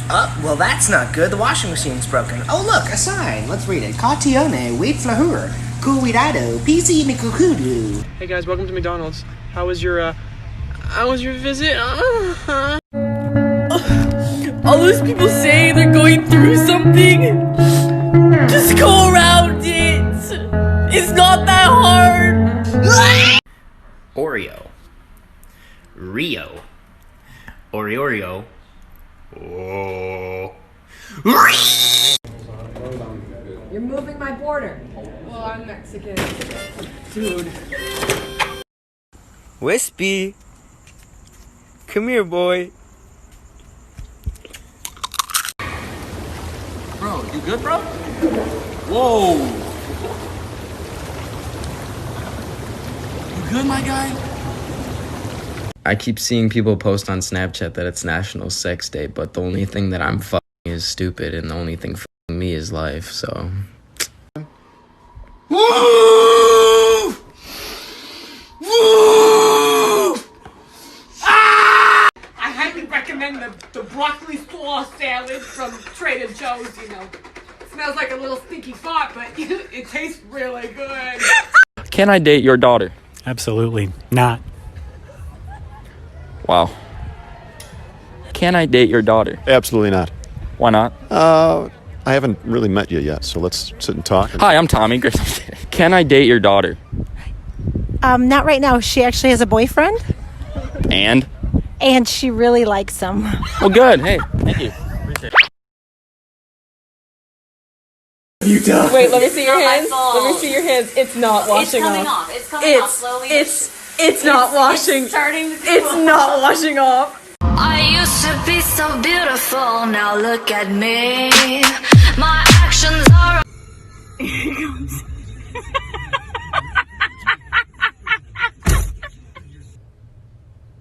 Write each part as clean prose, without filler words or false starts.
Oh, well that's not good. The washing machine's broken. Oh look, a sign. Let's read it. Cauzione, wait flahur, cuidado, pisi mikukudu. Hey guys, welcome to McDonald's. How was your visit? All those people saying they're going through something, just go around it. It's not that hard. Oreo. Rio. Oreo. Oh. You're moving my border. Well, I'm Mexican. Dude. Wispy. Come here, boy. Bro, you good, bro? Whoa. You good, my guy? I keep seeing people post on Snapchat that it's National Sex Day, but the only thing that I'm fucking is stupid, and the only thing fucking me is life, so... Woo! Woo! I highly recommend the broccoli slaw salad from Trader Joe's, you know. It smells like a little stinky fart, but it tastes really good. Can I date your daughter? Absolutely not. Wow. Can I date your daughter? Absolutely not. Why not? I haven't really met you yet, so let's sit and talk. Hi, I'm Tommy. Can I date your daughter? Not right now. She actually has a boyfriend. And? And she really likes him. Well, good. Hey, thank you. Appreciate it. Wait, let me see your hands. Let me see your hands. It's not washing off. It's coming off slowly. It's not washing. It's not washing off. I used to be so beautiful, now look at me. My actions are...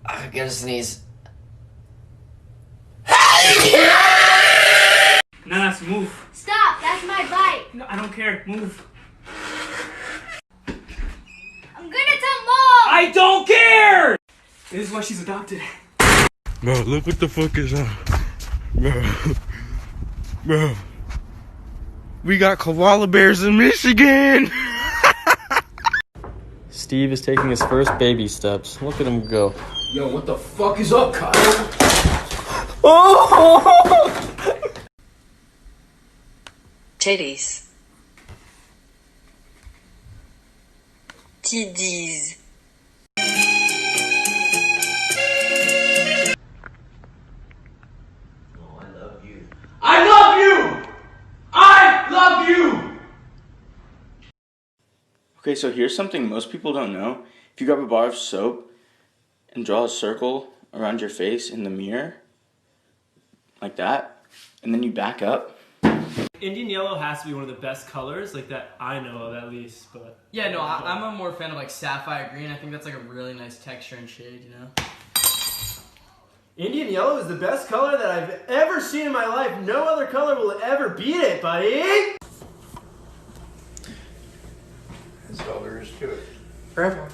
I gotta sneeze. Nanas, move. Stop! That's my bike! No, I don't care. Move. I'm gonna tell Mom! I don't care! This is why she's adopted. Bro, look what the fuck is on. Bro. We got koala bears in Michigan! Steve is taking his first baby steps. Look at him go. Yo, what the fuck is up, Kyle? Oh! Titties. Titties. I love you! I love you! Okay, so here's something most people don't know. If you grab a bar of soap and draw a circle around your face in the mirror, like that, and then you back up. Indian yellow has to be one of the best colors, like that I know of at least, but... Yeah, no, I'm a more fan of like sapphire green. I think that's like a really nice texture and shade, you know? Indian yellow is the best color that I've ever seen in my life. No other color will ever beat it, buddy! That's all there is to it. Forever.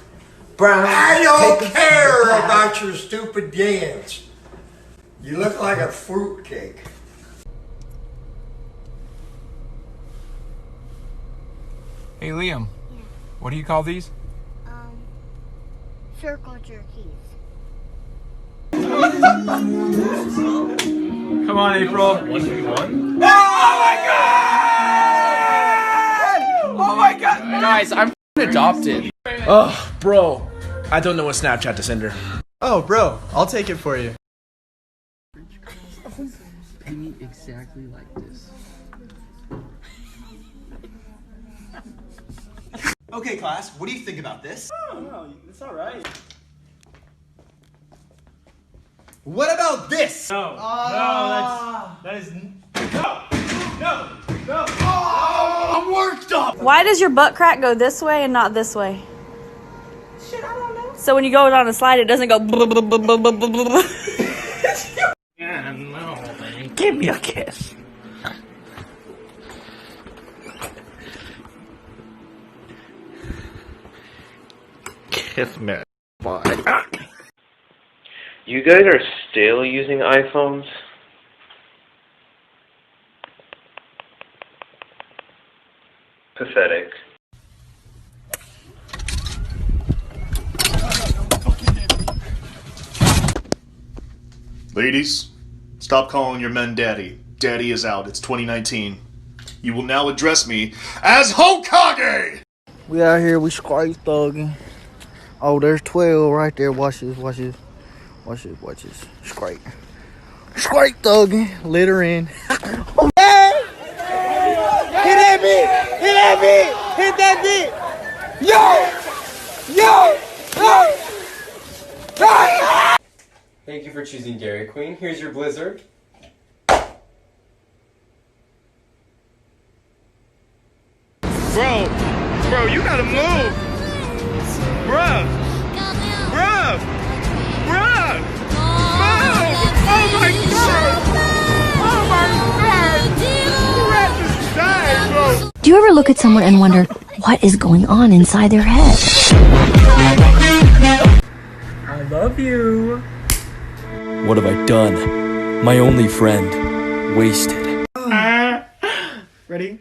Brown. I don't care about your stupid dance. You look like a fruitcake. Hey Liam, what do you call these? Circle jerkies. Come on, April. 1v1. Oh my god! Oh my god! Guys, I'm adopted. Oh, bro. I don't know what Snapchat to send her. Oh, bro. I'll take it for you. Penny exactly like this. Okay, class. What do you think about this? Oh, no, it's alright. What about this? No, that is... No! Oh, I'm worked up! Why does your butt crack go this way and not this way? Shit, I don't know. So when you go down a slide, it doesn't go... Yeah, no, man. Give me a kiss. Kiss me. You guys are still using iPhones? Pathetic. Ladies, stop calling your men daddy. Daddy is out. It's 2019. You will now address me as Hokage! We out here, we straight thugging. Oh, there's 12 right there. Watch this, watch this. Watch this, watch this. Straight. Straight thugging. Littering. Oh, hey! Hit that beat! Hit that beat! Hit that beat! Yo! Yo! Yo! Thank you for choosing Dairy Queen. Here's your blizzard. Bro, you gotta move. Bruh. Move. Oh my god. Oh my god. Do you ever look at someone and wonder what is going on inside their head? I love you. What have I done? My only friend. Wasted. Ready?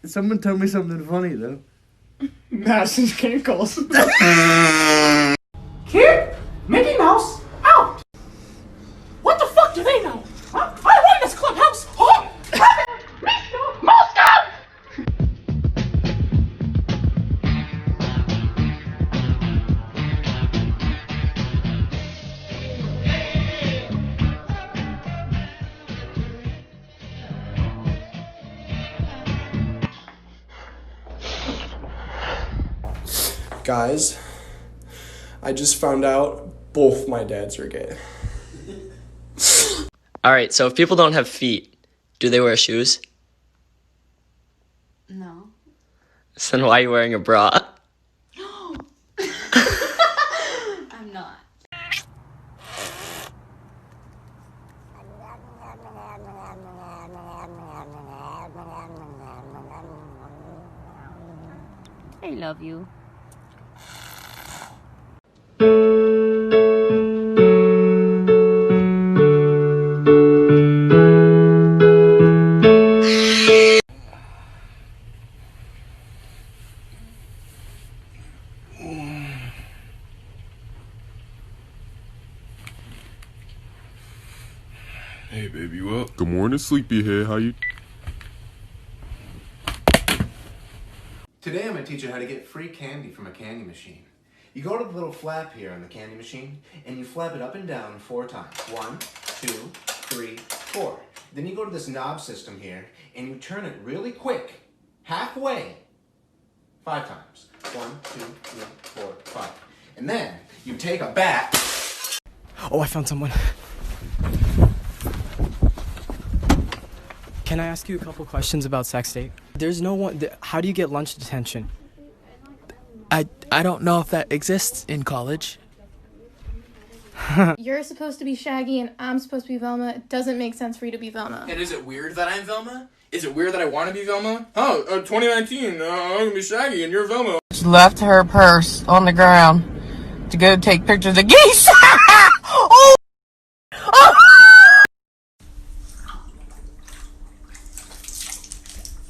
Someone tell me something funny though. Madison's cankles. Kid, Mickey Mouse, out! What the fuck do they know? Huh? I run this clubhouse! Oh! Mr. Moscow! Guys, I just found out both my dads are gay. Alright, so if people don't have feet, do they wear shoes? No. So then why are you wearing a bra? I'm not. I love you. Hey baby, you up? Good morning, sleepyhead. How you? Today I'm going to teach you how to get free candy from a candy machine. You go to the little flap here on the candy machine, and you flap it up and down 4 times. 1, 2, 3, 4. Then you go to this knob system here, and you turn it really quick, halfway, 5 times. 1, 2, 3, 4, 5. And then you take a bat. Oh, I found someone. Can I ask you a couple questions about sex date? There's no one. How do you get lunch detention? I don't know if that exists in college. You're supposed to be Shaggy and I'm supposed to be Velma. It doesn't make sense for you to be Velma. And is it weird that I'm Velma? Is it weird that I want to be Velma? Oh, 2019, I'm gonna be Shaggy and you're Velma. She left her purse on the ground to go take pictures of geese. Oh! Oh!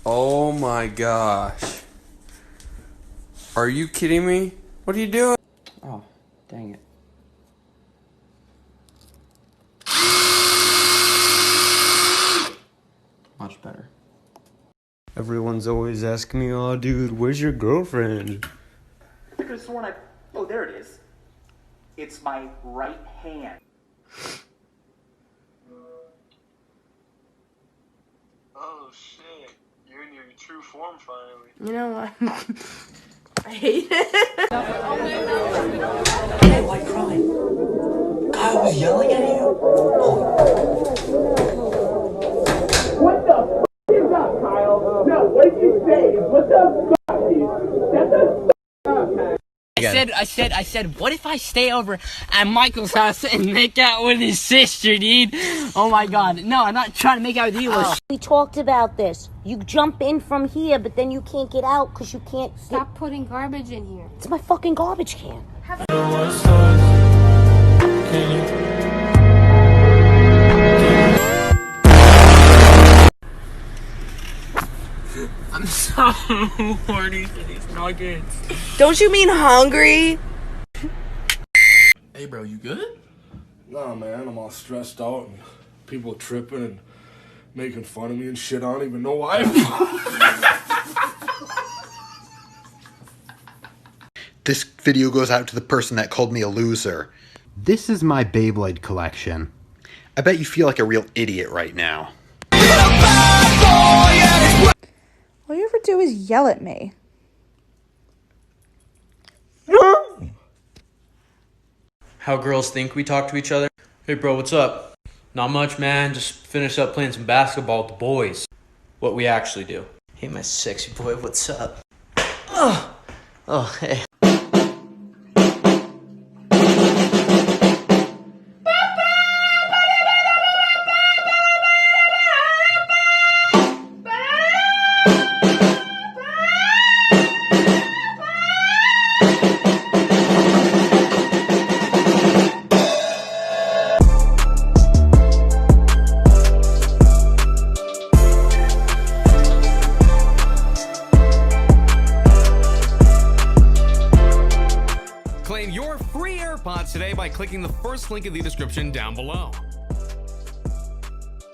Oh my gosh. Are you kidding me? What are you doing? Oh, dang it. Much better. Everyone's always asking me, oh dude, where's your girlfriend? I could have sworn oh, there it is. It's my right hand. Oh shit. You're in your true form finally. You know what? I hate it. Hey, why crying? Guy was yelling at you? What the f*** is up, Kyle? No, what did you say? What the f*** is? That's a I said, what if I stay over at Michael's house and make out with his sister, dude? Oh my god. No, I'm not trying to make out with you. We talked about this. You jump in from here, but then you can't get out because you can't. Stop putting garbage in here. It's my fucking garbage can. I'm What are these nuggets? Don't you mean hungry? Hey, bro, you good? Nah, man, I'm all stressed out and people tripping and making fun of me and shit. I don't even know why. This video goes out to the person that called me a loser. This is my Beyblade collection. I bet you feel like a real idiot right now. All you ever do is yell at me. How girls think we talk to each other. Hey bro, what's up? Not much, man. Just finished up playing some basketball with the boys. What we actually do. Hey, my sexy boy, what's up? Oh, hey. Claim your free AirPods today by clicking the first link in the description down below.